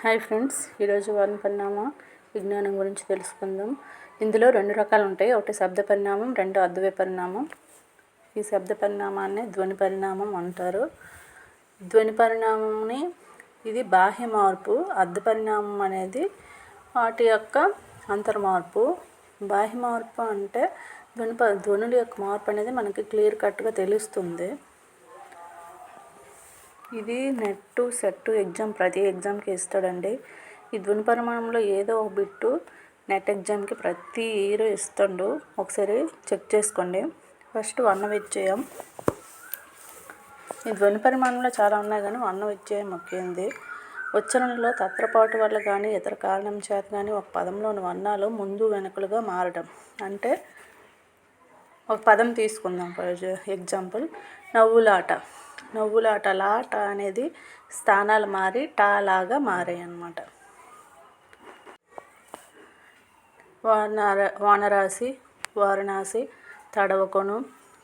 Hi friends, ఈరోజు వర్ణ పరిణామ విజ్ఞానం గురించి తెలుసుకుందాం. ఇందులో రెండు రకాలు ఉంటాయి. ఒకటి శబ్ద పరిణామం, రెండు అద్వయ పరిణామం. ఈ శబ్ద పరిణామాన్ని ధ్వని పరిణామం అంటారు. ధ్వని పరిణామంని ఇది బాహ్య మార్పు, అద్ద పరిణామం అనేది వాటి యొక్క అంతర్మార్పు. బాహ్య మార్పు అంటే ధ్వనుల యొక్క మార్పు అనేది మనకి క్లియర్ కట్గా తెలుస్తుంది. ఇది నెట్ సెట్ ఎగ్జామ్ ప్రతి ఎగ్జామ్కి ఇస్తాడండి. ఈ ధ్వని పరిమాణంలో ఏదో ఒక బిట్టు నెట్ ఎగ్జామ్కి ప్రతి ఇయర్ ఇస్తాడు. ఒకసారి చెక్ చేసుకోండి. ఫస్ట్ వర్ణ వ్యత్యయం. ఈ ధ్వని పరిమాణంలో చాలా ఉన్నాయి, కానీ వర్ణ వ్యత్యయం ముఖ్యమైనది. ఉచ్చారణలో తత్రపాటు వల్ల కానీ ఇతర కారణం చేత కానీ ఒక పదంలోని వర్ణాలు ముందు వెనుకలుగా మారడం. అంటే ఒక పదం తీసుకుందాం. For example నవ్వులాట. నవ్వులాట లాట అనేది స్థానాలు మారి టా లాగా మారాయి అన్నమాట. వానరాశి, వారణాసి, తడవకొను,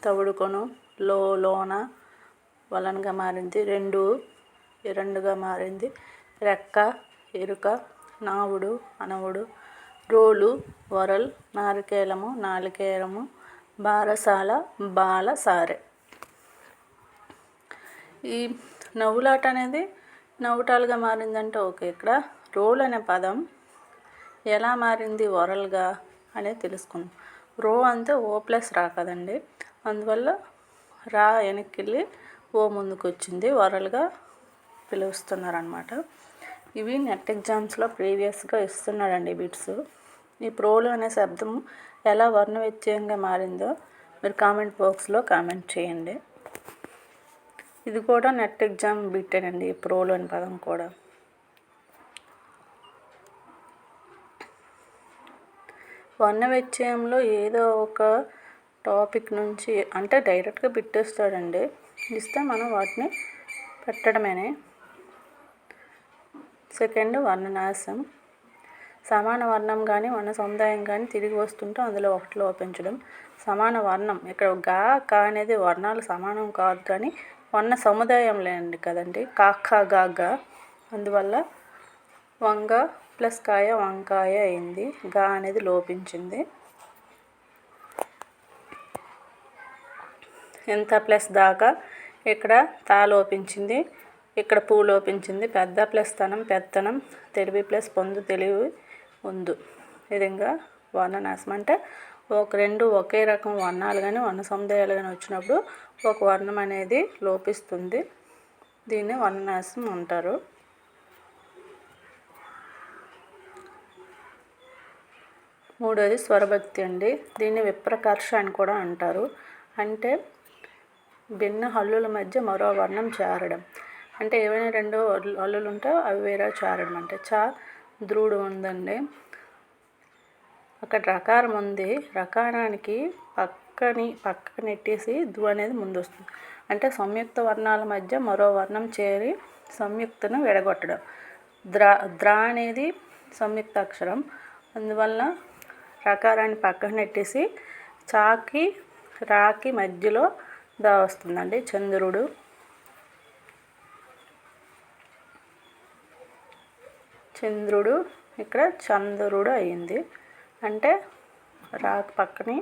తవుడుకొను, లోన వలనగా మారింది. రెండుగా మారింది. రెక్క, ఎరుక, నావుడు, అనవుడు, రోలు, వరల్, నారికేలము, నాలికేరము, బారసాల, బాలసారె. ఈ నవ్వులాట అనేది నవ్వుటాలుగా మారిందంటే ఓకే. ఇక్కడ రోల్ అనే పదం ఎలా మారింది వరల్గా అనేది తెలుసుకుందాం. రో అంతే ఓ ప్లస్ రా కదండి, అందువల్ల రా వెనక్కి ఓ ముందుకు వచ్చింది, వరల్గా పిలుస్తున్నారనమాట. ఇవి నెట్ ఎగ్జామ్స్లో ప్రీవియస్గా ఇస్తున్నాడండి బిట్స్. ఈ ప్రోలు అనే శబ్దం ఎలా వర్ణ వ్యత్యయంగా మారిందో మీరు కామెంట్ బాక్స్లో కామెంట్ చేయండి. ఇది కూడా నెట్ ఎగ్జామ్ బిట్టేనండి, ప్రోలు అనే పదం కూడా. వర్ణ వ్యత్యయంలో ఏదో ఒక టాపిక్ నుంచి అంటే డైరెక్ట్గా బిట్టేస్తాడండి. ఇస్తే మనం వాటిని పెట్టడమేనే. సెకండ్ వర్ణనాశం. సమాన వర్ణం కానీ వర్ణ సముదాయం కానీ తిరిగి వస్తుంటే అందులో ఒకటి లోపించడం. సమాన వర్ణం, ఇక్కడ గా కా అనేది వర్ణాలు సమానం కాదు, కానీ వర్ణ సముదాయం లేండి కదండి. కాఖ గా, అందువల్ల వంగ ప్లస్ కాయ వంకాయ అయింది. గా అనేది లోపించింది. ఎంత ప్లస్ దాకా, ఇక్కడ తా లోపించింది, ఇక్కడ పూ లోపించింది. పెద్ద ప్లస్ తనం పెత్తనం, తెలివి ప్లస్ పొందు తెలివి ఉందు. విధంగా వర్ణనాశం అంటే రెండు ఒకే రకం వర్ణాలు కానీ వర్ణ సముదాయాలు కానీ వచ్చినప్పుడు ఒక వర్ణం అనేది లోపిస్తుంది. దీన్ని వర్ణనాశం అంటారు. మూడోది స్వరభక్తి అండి. దీన్ని విప్రకర్ష అని కూడా అంటారు. అంటే భిన్న హల్లుల మధ్య మరో వర్ణం చేరడం. అంటే ఏవైనా రెండు హల్లులు ఉంటే అవి వేరే చేరడం. అంటే చా ద్రుడు ఉందండి, అక్కడ రకారం ఉంది, రకారానికి పక్కకు నెట్టేసి దు అనేది ముందు వస్తుంది. అంటే సంయుక్త వర్ణాల మధ్య మరో వర్ణం చేరి సంయుక్తను విడగొట్టడం. ద్ర అనేది సంయుక్త అక్షరం, అందువల్ల రకారాన్ని పక్కకు నెట్టేసి చాకి రాకి మధ్యలో దా వస్తుందండి. చంద్రుడు. చంద్రుడు ఇక్కడ చంద్రుడు అయింది. అంటే రాకి పక్కని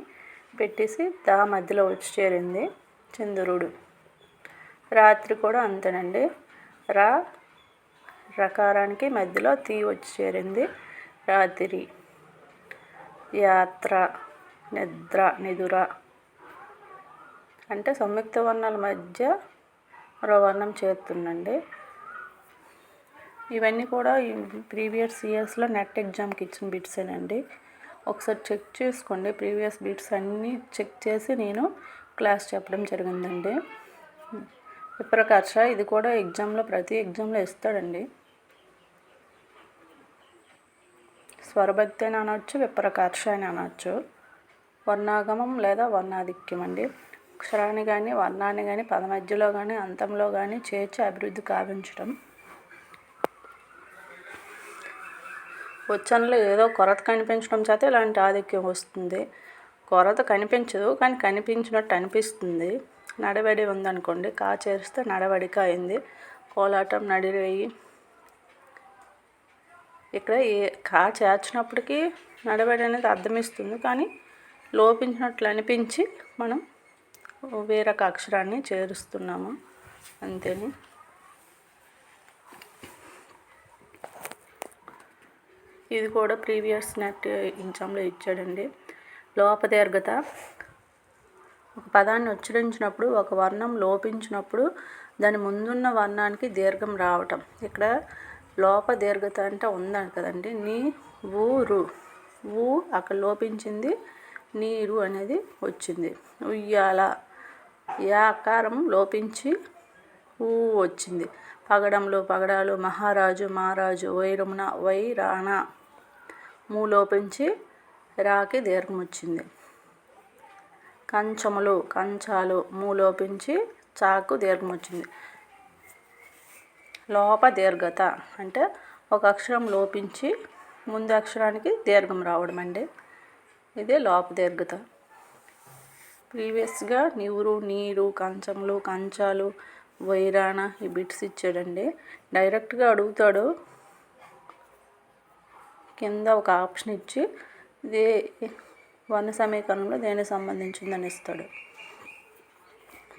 పెట్టేసి దా మధ్యలో వచ్చి చేరింది చంద్రుడు. రాత్రి కూడా అంతేనండి. రకారానికి మధ్యలో తీ వచ్చి చేరింది రాత్రి. యాత్ర, నిద్ర, నిదుర. అంటే సంయుక్త వర్ణాల మధ్య మరో వర్ణం చేరుతుందండి. ఇవన్నీ కూడా ప్రీవియస్ ఇయర్స్లో నెట్ ఎగ్జామ్కి ఇచ్చిన బిట్సేనండి. ఒకసారి చెక్ చేసుకోండి. ప్రీవియస్ బిట్స్ అన్నీ చెక్ చేసి నేను క్లాస్ చెప్పడం జరిగిందండి. విప్రకర్ష, ఇది కూడా ఎగ్జామ్లో ప్రతి ఎగ్జామ్లో ఇస్తాడండి. స్వరభక్తి అని అనవచ్చు, విప్రకర్ష అని అనవచ్చు. వర్ణాగమం లేదా వర్ణాధిక్యం అండి. అక్షరాన్ని కానీ వర్ణాన్ని కానీ పద మధ్యలో కానీ అంతంలో కానీ చేర్చి అభివృద్ధి కావించడం. ఉచ్చారణలో ఏదో కొరత కనిపించడం చేత ఇలాంటి ఆధిక్యం వస్తుంది. కొరత కనిపించదు, కానీ కనిపించినట్టు అనిపిస్తుంది. నడవడి ఉందనుకోండి, కా చేరిస్తే నడవడిక అయింది. కోలాటం, నడిరేయి, ఇక్కడ కా చేర్చినప్పటికీ నడవడి అనేది అర్థమిస్తుంది, కానీ లోపించినట్లు అనిపించి మనం వేరొక అక్షరాన్ని చేరుస్తున్నాము అంతేని. ఇది కూడా ప్రీవియస్ నెట్ ఎగ్జామ్లో ఇచ్చాడండి. లోపదీర్ఘత ఒక పదాన్ని ఉచ్చరించినప్పుడు ఒక వర్ణం లోపించినప్పుడు దాని ముందున్న వర్ణానికి దీర్ఘం రావటం. ఇక్కడ లోపదీర్ఘత అంటే ఉందని కదండి. నీ ఊరు ఊ అక్కడ లోపించింది, నీరు అనేది వచ్చింది. ఉయ్యాల యా ఆకారం లోపించి ఊ వచ్చింది. పగడంలో పగడాలు, మహారాజు మారాజు, వైరమున వైరాణ మూ లోపించి రాకి దీర్ఘం వచ్చింది. కంచములు కంచాలు మూ లోపించి చాకు దీర్ఘం వచ్చింది. లోపదీర్ఘత అంటే ఒక అక్షరం లోపించి ముందు అక్షరానికి దీర్ఘం రావడం అండి. ఇదే లోపదీర్ఘత. ప్రీవియస్గా నీరు, నీరు, కంచములు, కంచాలు, వైరాణ ఈ బిట్స్ ఇచ్చాడండి. డైరెక్ట్గా అడుగుతాడు, కింద ఒక ఆప్షన్ ఇచ్చి ఇది వర్ణ సమీకరణంలో దేనికి సంబంధించిందని ఇస్తాడు.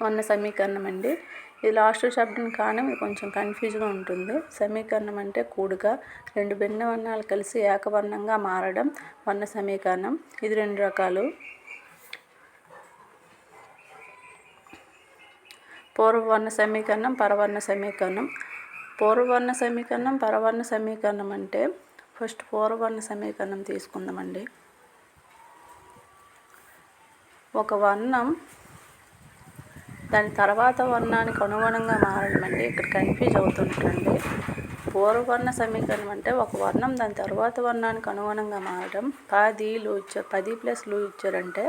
వర్ణ సమీకరణం అండి. ఇది లాస్ట్ శబ్దం కానీ ఇది కొంచెం కన్ఫ్యూజ్గా ఉంటుంది. సమీకరణం అంటే కూడిక, రెండు భిన్న వర్ణాలు కలిసి ఏకవర్ణంగా మారడం వర్ణ సమీకరణం. ఇది రెండు రకాలు. పూర్వవర్ణ సమీకరణం, పరవర్ణ సమీకరణం. పూర్వవర్ణ సమీకరణం, పరవర్ణ సమీకరణం అంటే ఫస్ట్ పూర్వవర్ణ సమీకరణం తీసుకుందామండి. ఒక వర్ణం దాని తర్వాత వర్ణానికి అనుగుణంగా మారడం అండి. ఇక్కడ కన్ఫ్యూజ్ అవుతుంటండి. పూర్వవర్ణ సమీకరణం అంటే ఒక వర్ణం దాని తర్వాత వర్ణానికి అనుగుణంగా మారడం. 10 లు ఇచ్చారు, 10 ప్లస్ లు ఇచ్చారంటే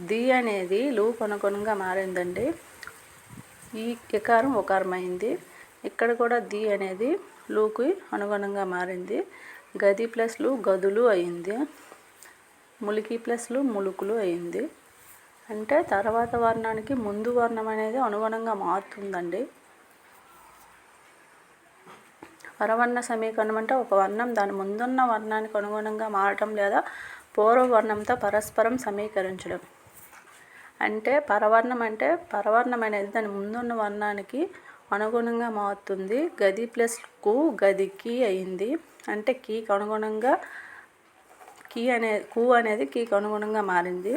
ది అనేది లూకు అనుగుణంగా మారిందండి. ఈ ఇకారం ఒకారం అయింది. ఇక్కడ కూడా ది అనేది లూకి అనుగుణంగా మారింది. గది ప్లస్ లు గదులు అయింది. ములికి ప్లస్ లు ములుకులు అయింది. అంటే తర్వాత వర్ణానికి ముందు వర్ణం అనేది అనుగుణంగా మారుతుందండి. పరవర్ణ సమీకరణం అంటే ఒక వర్ణం దాని ముందున్న వర్ణానికి అనుగుణంగా మారటం లేదా పూర్వవర్ణంతో పరస్పరం సమీకరించడం. అంటే పరవర్ణం అంటే పరవర్ణం అనేది దాని ముందున్న వర్ణానికి అనుగుణంగా మారుతుంది. గది ప్లస్ కు గదికి అయింది. అంటే కీకి అనుగుణంగా కు అనేది కీకి అనుగుణంగా మారింది.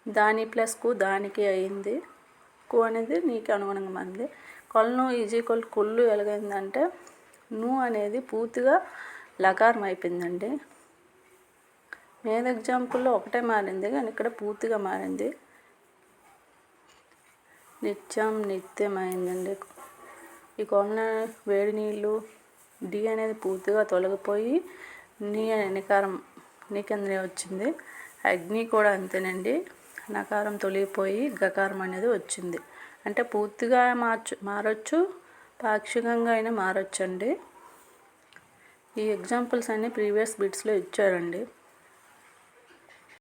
దాని ప్లస్ కు దానికి అయింది. కు అనేది నీకు అనుగుణంగా మారింది. కొల్లు ఈజ్ ఈక్వల్ కుళ్ళు ఎలాగైందంటే ను అనేది పూర్తిగా లకారం అయిపోయిందండి. మీద ఎగ్జాంపుల్లో ఒకటే మారింది కానీ ఇక్కడ పూర్తిగా మారింది. నిత్యం నిత్యం అయిందండి. ఈ కొన్న వేడి నీళ్ళు డి అనేది పూర్తిగా తొలగిపోయి నీ అనే నికారం నీ కిందనే వచ్చింది. అగ్ని కూడా అంతేనండి. నకారం తొలగిపోయి గకారం అనేది వచ్చింది. అంటే పూర్తిగా మారచ్చు, పాక్షికంగా అయినా మారచ్చండి. ఈ ఎగ్జాంపుల్స్ అన్నీ ప్రీవియస్ బిట్స్లో ఇచ్చారండి.